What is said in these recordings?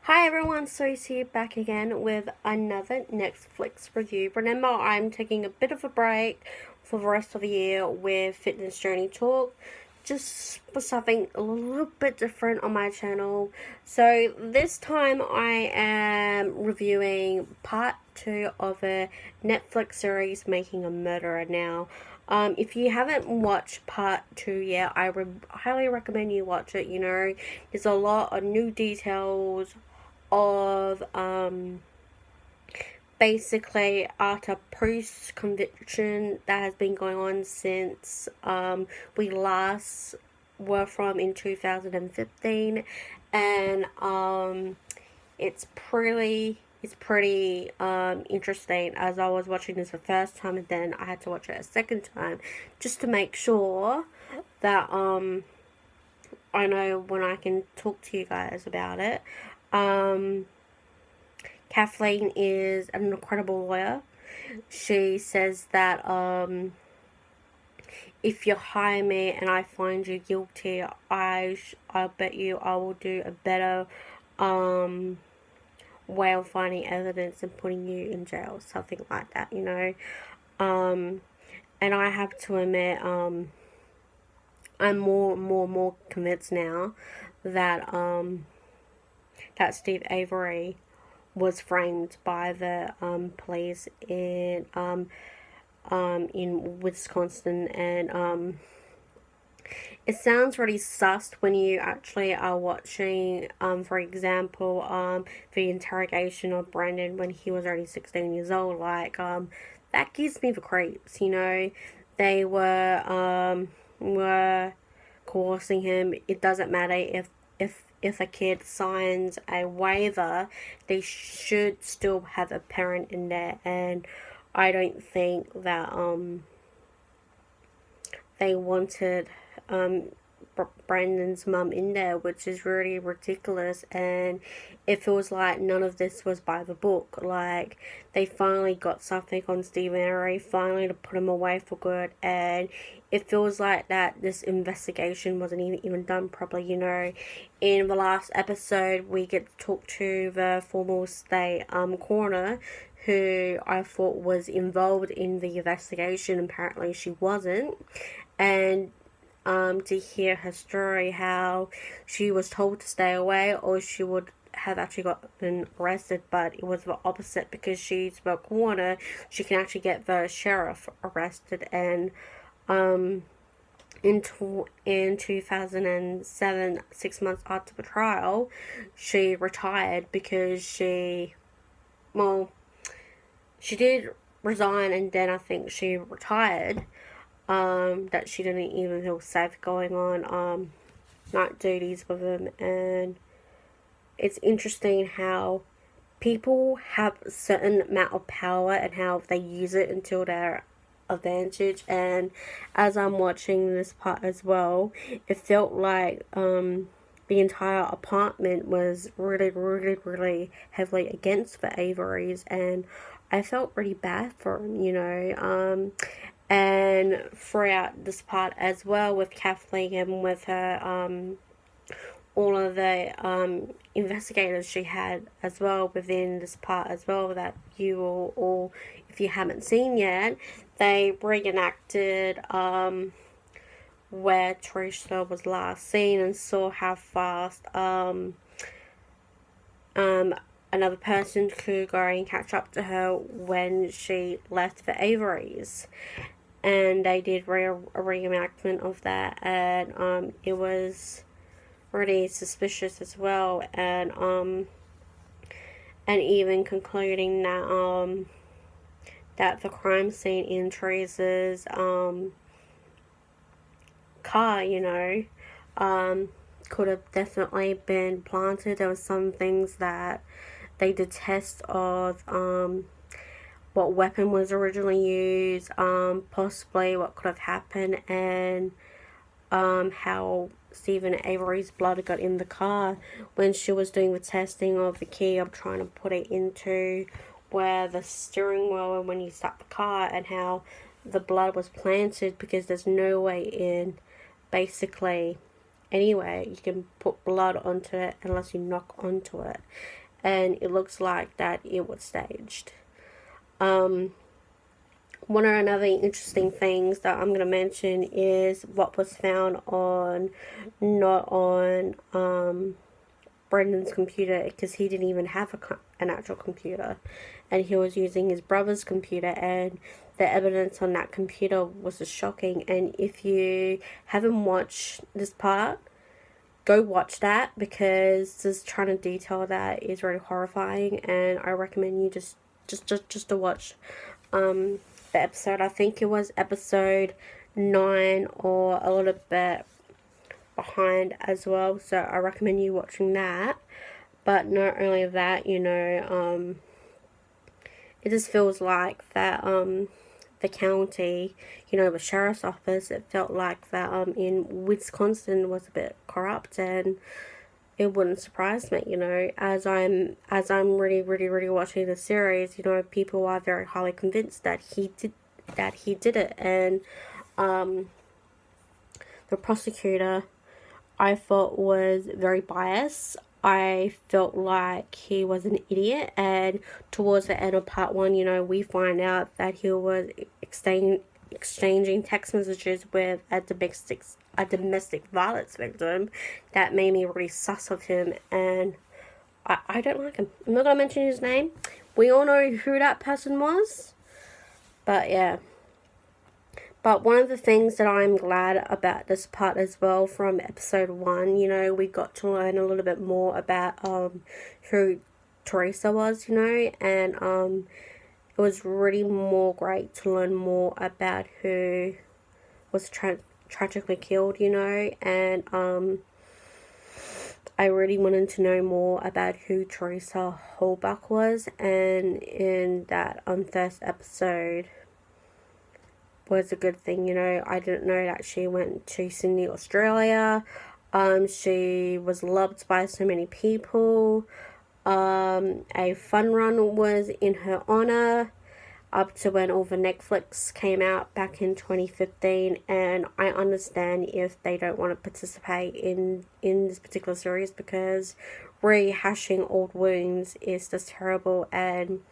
Hi everyone, Sophs here back again with another Netflix review. Remember, I'm taking a bit of a break for the rest of the year with Fitness Journey Talk, just for something a little bit different on my channel. So this time I am reviewing part 2 of a Netflix series, Making a Murderer. Now, if you haven't watched part 2 yet, I highly recommend you watch it. There's a lot of new details of basically after post conviction that has been going on since we last were from in 2015, and it's pretty interesting, as I was watching this the first time and then I had to watch it a second time just to make sure that I know when I can talk to you guys about it. Kathleen is an incredible lawyer. She says that if you hire me and I find you guilty, I bet you I will do a better way of finding evidence and putting you in jail, something like that. And I have to admit, I'm more convinced now that that Steve Avery was framed by the police in Wisconsin, and it sounds really sus when you actually are watching, for example, the interrogation of Brandon when he was only 16 years old. That gives me the creeps. They were coercing him. It doesn't matter if a kid signs a waiver, they should still have a parent in there, and I don't think that they wanted Brandon's mum in there, which is really ridiculous. And it feels like none of this was by the book. Like, they finally got something on Stephen Avery, finally to put him away for good, and it feels like that this investigation wasn't even done properly. In the last episode, we get to talk to the former state coroner, who I thought was involved in the investigation. Apparently she wasn't. And to hear her story, how she was told to stay away or she would have actually gotten arrested, but it was the opposite. Because she's the coroner, she can actually get the sheriff arrested. And in 2007, 6 months after the trial, she retired because she did resign, and then I think she retired. That she didn't even feel safe going on night duties with him. And it's interesting how people have a certain amount of power and how they use it until their advantage. And as I'm watching this part as well, it felt like the entire apartment was really heavily against the Averys, and I felt really bad for him. And throughout this part as well, with Kathleen and with her all of the investigators she had as well within this part as well, that you will all, if you haven't seen yet, they reenacted where Teresa was last seen, and saw how fast another person could go and catch up to her when she left the Averys. And they did a reenactment of that, and it was really suspicious as well. And even concluding that that the crime scene in Teresa's car, could have definitely been planted. There was some things that they did tests of what weapon was originally used, possibly what could have happened, and how Stephen Avery's blood got in the car when she was doing the testing of the key of trying to put it into where the steering wheel, and when you start the car, and how the blood was planted, because there's no way in basically anywhere you can put blood onto it unless you knock onto it, and it looks like that it was staged. One of another interesting things that I'm going to mention is what was found on, not on Brendan's computer, because he didn't even have an actual computer, and he was using his brother's computer, and the evidence on that computer was just shocking. And if you haven't watched this part, go watch that, because just trying to detail that is really horrifying, and I recommend you just to watch the episode. I think it was episode 9 or a little bit behind as well, so I recommend you watching that. But not only that, it just feels like that the county, the sheriff's office, it felt like that in Wisconsin was a bit corrupt, and it wouldn't surprise me, as I'm really watching the series, people are very highly convinced that he did it. And the prosecutor, I thought, was very biased. I felt like he was an idiot, and towards the end of part 1, we find out that he was exchanging text messages with a domestic violence victim. That made me really sus of him, and I don't like him. I'm not gonna mention his name. We all know who that person was, but yeah. But one of the things that I'm glad about this part as well from episode 1, we got to learn a little bit more about who Teresa was, and it was really more great to learn more about who was tragically killed, and I really wanted to know more about who Teresa Holbach was, and in that first episode was a good thing, I didn't know that she went to Sydney, Australia. She was loved by so many people. A fun run was in her honor up to when all the Netflix came out back in 2015, and I understand if they don't want to participate in this particular series, because rehashing old wounds is just terrible. And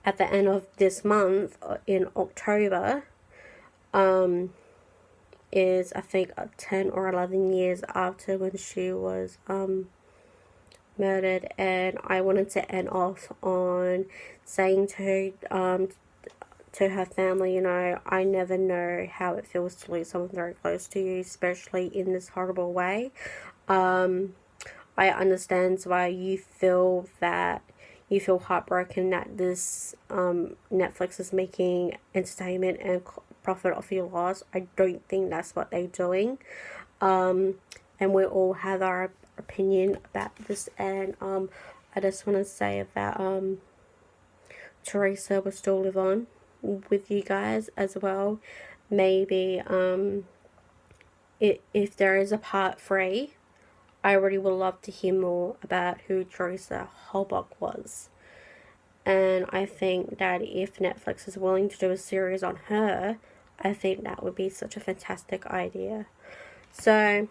at the end of this month, in October, is I think 10 or 11 years after when she was murdered, and I wanted to end off on saying to her family, I never know how it feels to lose someone very close to you, especially in this horrible way. I understand why you feel heartbroken that this Netflix is making entertainment and profit off your loss. I don't think that's what they're doing, and we all have our opinion about this. And I just want to say that Teresa will still live on with you guys as well. Maybe if there is a part 3, I really would love to hear more about who Teresa Holbach was. And I think that if Netflix is willing to do a series on her, I think that would be such a fantastic idea. So,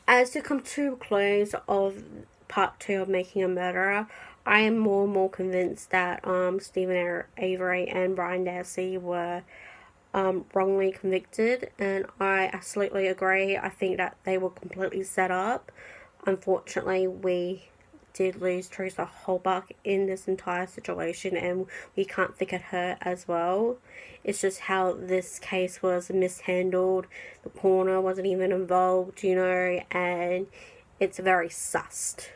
as to come to a close of part 2 of Making a Murderer, I am more and more convinced that Stephen Avery and Brian Darcy were wrongly convicted, and I absolutely agree. I think that they were completely set up. Unfortunately, we did lose Teresa Holbach in this entire situation, and we can't forget her as well. It's just how this case was mishandled. The coroner wasn't even involved, and it's very sussed,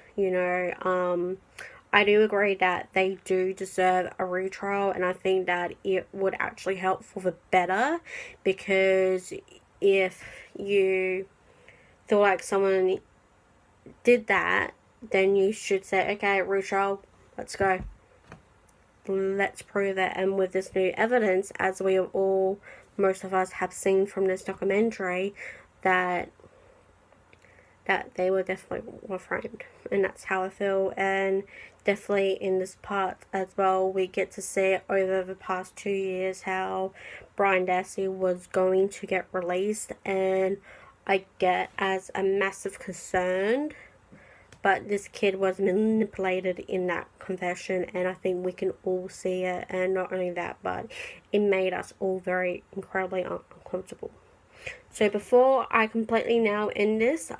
I do agree that they do deserve a retrial, and I think that it would actually help for the better, because if you feel like someone did that, then you should say, okay, retrial, let's go. Let's prove it. And with this new evidence, as most of us have seen from this documentary, that they were definitely framed, and that's how I feel. And definitely in this part as well, we get to see over the past 2 years how Brian Darcy was going to get released, and I get as a massive concern, but this kid was manipulated in that confession, and I think we can all see it. And not only that, but it made us all very incredibly uncomfortable. So before I completely now end this,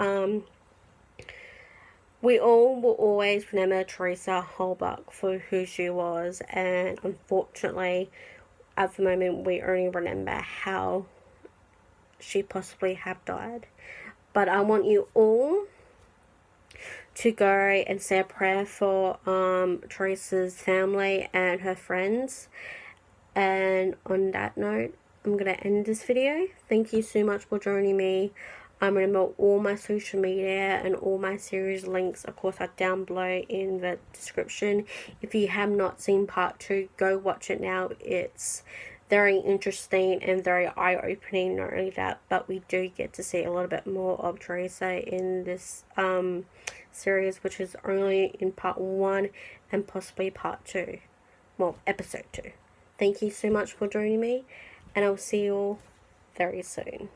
we all will always remember Teresa Holbrook for who she was, and unfortunately, at the moment, we only remember how she possibly have died. But I want you all to go and say a prayer for Teresa's family and her friends. And on that note, I'm going to end this video. Thank you so much for joining me. Remember, all my social media and all my series links, of course, are down below in the description. If you have not seen part 2, go watch it now. It's very interesting and very eye-opening. Not only that, but we do get to see a little bit more of Teresa in this series, which is only in part 1 and possibly part 2. Well, episode 2. Thank you so much for joining me, and I'll see you all very soon.